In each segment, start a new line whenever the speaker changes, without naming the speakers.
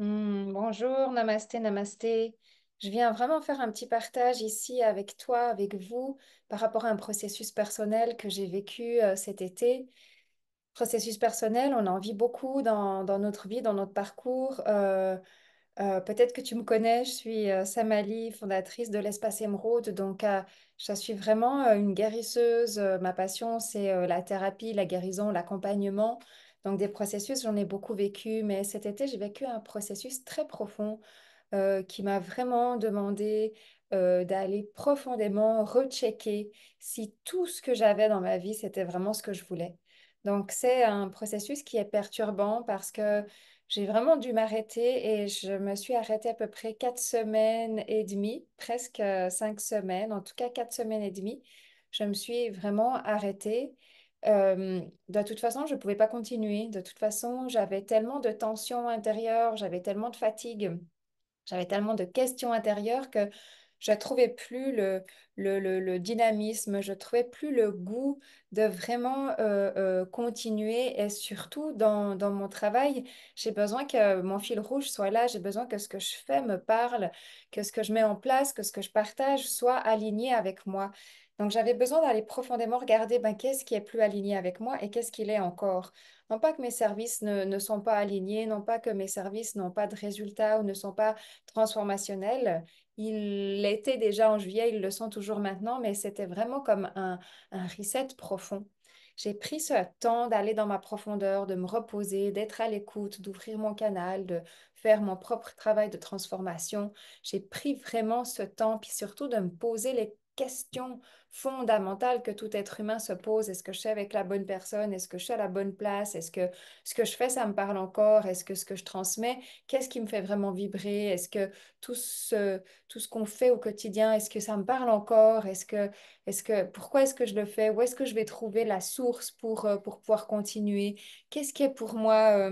Bonjour, namasté, namasté. Je viens vraiment faire un petit partage ici avec toi, avec vous, par rapport à un processus personnel que j'ai vécu cet été. Processus personnel, on en vit beaucoup dans notre vie, dans notre parcours. Peut-être que tu me connais, je suis Samali, fondatrice de l'Espace Émeraude. Donc, je suis vraiment une guérisseuse. Ma passion, c'est la thérapie, la guérison, l'accompagnement. Donc, des processus, j'en ai beaucoup vécu. Mais cet été, j'ai vécu un processus très profond qui m'a vraiment demandé d'aller profondément rechecker si tout ce que j'avais dans ma vie, c'était vraiment ce que je voulais. Donc, c'est un processus qui est perturbant parce que j'ai vraiment dû m'arrêter et je me suis arrêtée à peu près 4 semaines et demie, presque 5 semaines, en tout cas 4 semaines et demie. Je me suis vraiment arrêtée. De toute façon, je ne pouvais pas continuer. De toute façon, j'avais tellement de tensions intérieures, j'avais tellement de fatigue. J'avais tellement de questions intérieures que je ne trouvais plus le dynamisme, je ne trouvais plus le goût de vraiment continuer. Et surtout dans mon travail, j'ai besoin que mon fil rouge soit là, j'ai besoin que ce que je fais me parle, que ce que je mets en place, que ce que je partage soit aligné avec moi. Donc j'avais besoin d'aller profondément regarder ben, qu'est-ce qui est plus aligné avec moi et qu'est-ce qui l'est encore. Non pas que mes services ne sont pas alignés, non pas que mes services n'ont pas de résultats ou ne sont pas transformationnels. Ils l'étaient déjà en juillet, ils le sont toujours maintenant, mais c'était vraiment comme un reset profond. J'ai pris ce temps d'aller dans ma profondeur, de me reposer, d'être à l'écoute, d'ouvrir mon canal, de faire mon propre travail de transformation. J'ai pris vraiment ce temps, puis surtout de me poser les questions fondamentales que tout être humain se pose. Est-ce que je suis avec la bonne personne? Est-ce que je suis à la bonne place? Est-ce que ce que je fais, ça me parle encore? Est-ce que ce que je transmets, qu'est-ce qui me fait vraiment vibrer? Est-ce que tout ce qu'on fait au quotidien, est-ce que ça me parle encore? Pourquoi est-ce que je le fais? Où est-ce que je vais trouver la source pour pouvoir continuer? Qu'est-ce qui est pour moi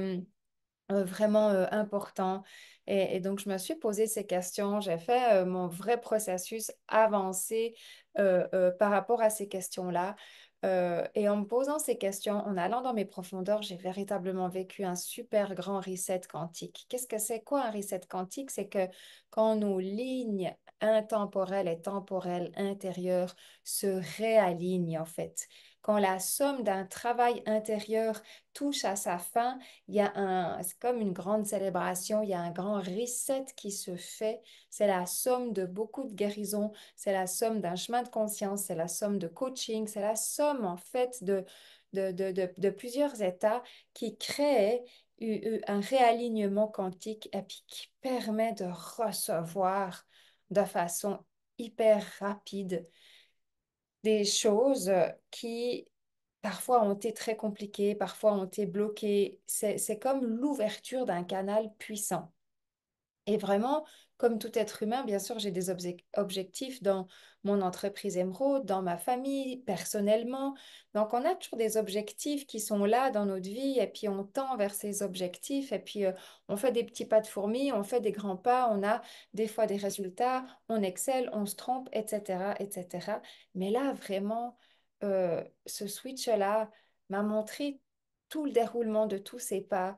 vraiment important? Et donc, je me suis posé ces questions. J'ai fait mon vrai processus avancé par rapport à ces questions-là. Et en me posant ces questions, en allant dans mes profondeurs, j'ai véritablement vécu un super grand reset quantique. Qu'est-ce que c'est quoi un reset quantique? C'est que quand nos lignes intemporelles et temporelles intérieures se réalignent, en fait, quand la somme d'un travail intérieur touche à sa fin, c'est comme une grande célébration, il y a un grand reset qui se fait. C'est la somme de beaucoup de guérisons, c'est la somme d'un chemin de conscience, c'est la somme de coaching, c'est la somme en fait de plusieurs états qui créent un réalignement quantique et puis qui permet de recevoir de façon hyper rapide des choses qui parfois ont été très compliquées, parfois ont été bloquées. C'est comme l'ouverture d'un canal puissant. Et vraiment, comme tout être humain, bien sûr, j'ai des objectifs dans mon entreprise Emeraude, dans ma famille, personnellement. Donc, on a toujours des objectifs qui sont là dans notre vie et puis on tend vers ces objectifs et puis on fait des petits pas de fourmi, on fait des grands pas, on a des fois des résultats, on excelle, on se trompe, etc., etc. Mais là, vraiment, ce switch-là m'a montré tout le déroulement de tous ces pas,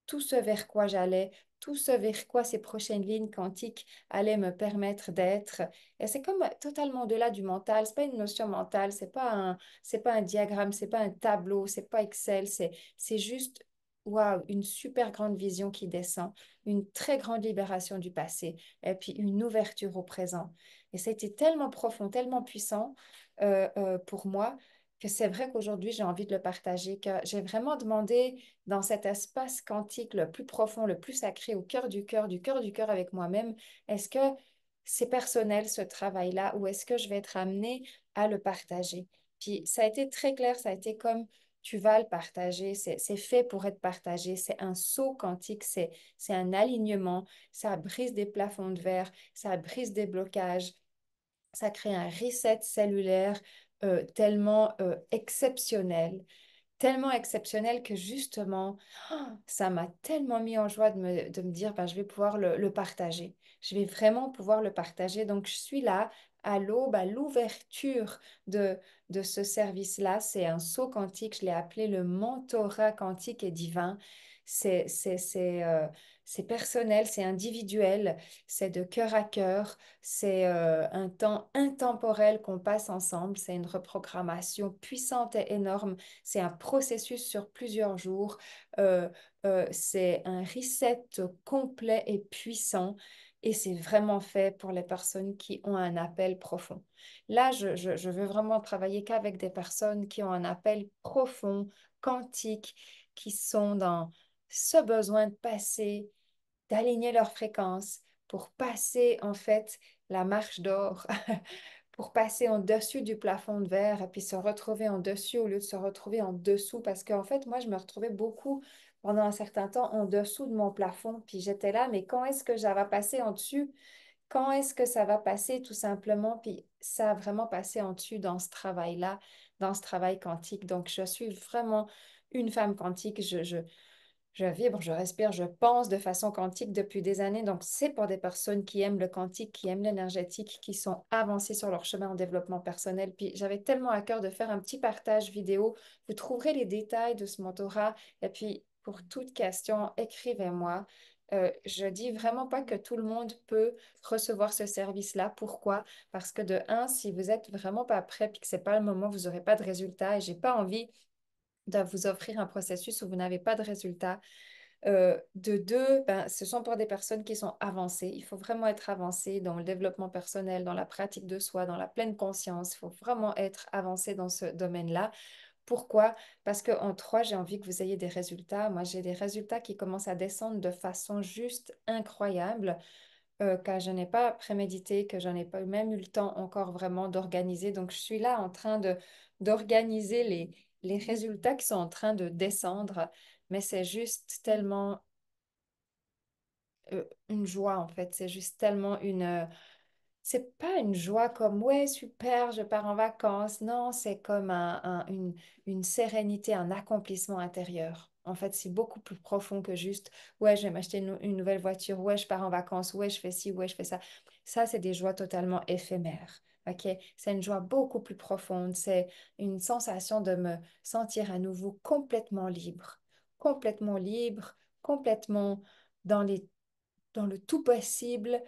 tout ce vers quoi j'allais, tout ce vers quoi ces prochaines lignes quantiques allaient me permettre d'être. Et c'est comme totalement au-delà du mental. C'est pas une notion mentale, c'est pas un diagramme, c'est pas un tableau, c'est pas Excel, c'est juste waouh, une super grande vision qui descend, une très grande libération du passé et puis une ouverture au présent. Et ça a été tellement profond, tellement puissant pour moi que c'est vrai qu'aujourd'hui j'ai envie de le partager, que j'ai vraiment demandé dans cet espace quantique le plus profond, le plus sacré, au cœur du cœur, du cœur du cœur avec moi-même, est-ce que c'est personnel ce travail-là ou est-ce que je vais être amenée à le partager? Puis ça a été très clair, ça a été comme tu vas le partager, c'est fait pour être partagé, c'est un saut quantique, c'est un alignement, ça brise des plafonds de verre, ça brise des blocages, ça crée un reset cellulaire tellement exceptionnel que justement, ça m'a tellement mis en joie de me dire, ben, je vais pouvoir le partager. Je vais vraiment pouvoir le partager. Donc, je suis là à l'aube, à l'ouverture de ce service-là. C'est un saut quantique, je l'ai appelé le mentorat quantique et divin. C'est personnel, c'est individuel, c'est de cœur à cœur, c'est un temps intemporel qu'on passe ensemble, c'est une reprogrammation puissante et énorme, c'est un processus sur plusieurs jours, euh, c'est un reset complet et puissant. Et c'est vraiment fait pour les personnes qui ont un appel profond. Là, je veux vraiment travailler qu'avec des personnes qui ont un appel profond, quantique, qui sont dans ce besoin de passer, d'aligner leur fréquence pour passer en fait la marche d'or, pour passer en dessus du plafond de verre et puis se retrouver en dessus au lieu de se retrouver en dessous. Parce qu'en fait, moi, je me retrouvais beaucoup pendant un certain temps en dessous de mon plafond. Puis j'étais là, mais quand est-ce que ça va passer en dessus? Quand est-ce que ça va passer tout simplement? Puis ça a vraiment passé en dessus dans ce travail-là, dans ce travail quantique. Donc, je suis vraiment une femme quantique. Je vibre, je respire, je pense de façon quantique depuis des années. Donc, c'est pour des personnes qui aiment le quantique, qui aiment l'énergétique, qui sont avancées sur leur chemin en développement personnel. Puis, j'avais tellement à cœur de faire un petit partage vidéo. Vous trouverez les détails de ce mentorat. Et puis, pour toute question, écrivez-moi. Je dis vraiment pas que tout le monde peut recevoir ce service-là. Pourquoi? Parce que de un, si vous êtes vraiment pas prêt puis que c'est pas le moment, vous n'aurez pas de résultat. Et j'ai pas envie de vous offrir un processus où vous n'avez pas de résultat. De deux, ben, ce sont pour des personnes qui sont avancées. Il faut vraiment être avancé dans le développement personnel, dans la pratique de soi, dans la pleine conscience. Il faut vraiment être avancé dans ce domaine-là. Pourquoi? Parce qu'en trois, j'ai envie que vous ayez des résultats. Moi, j'ai des résultats qui commencent à descendre de façon juste incroyable, que je n'ai pas prémédité, que je n'ai pas même eu le temps encore vraiment d'organiser. Donc, je suis là en train d'organiser les résultats qui sont en train de descendre, mais c'est juste tellement une joie, en fait. C'est juste tellement c'est pas une joie comme, ouais, super, je pars en vacances. Non, c'est comme une sérénité, un accomplissement intérieur. En fait, c'est beaucoup plus profond que juste, ouais, je vais m'acheter une nouvelle voiture, ouais, je pars en vacances, ouais, je fais ci, ouais, je fais ça. Ça, c'est des joies totalement éphémères. OK? C'est une joie beaucoup plus profonde. C'est une sensation de me sentir à nouveau complètement libre, complètement dans dans le tout possible,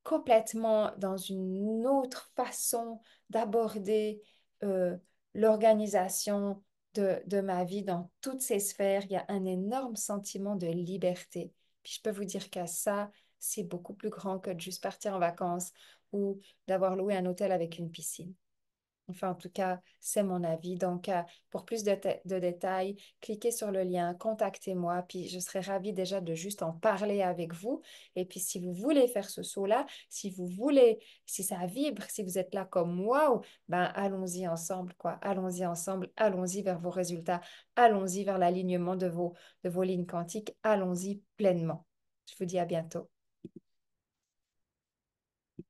complètement dans une autre façon d'aborder euh, l'organisation de ma vie dans toutes ces sphères. Il y a un énorme sentiment de liberté. Puis je peux vous dire qu'à ça, c'est beaucoup plus grand que de juste partir en vacances ou d'avoir loué un hôtel avec une piscine. Enfin, en tout cas, c'est mon avis. Donc, pour plus de détails, cliquez sur le lien, contactez-moi, puis je serai ravie déjà de juste en parler avec vous. Et puis, si vous voulez faire ce saut-là, si vous voulez, si ça vibre, si vous êtes là comme moi, ben allons-y ensemble, quoi. Allons-y ensemble, allons-y vers vos résultats, allons-y vers l'alignement de vos lignes quantiques, allons-y pleinement. Je vous dis à bientôt.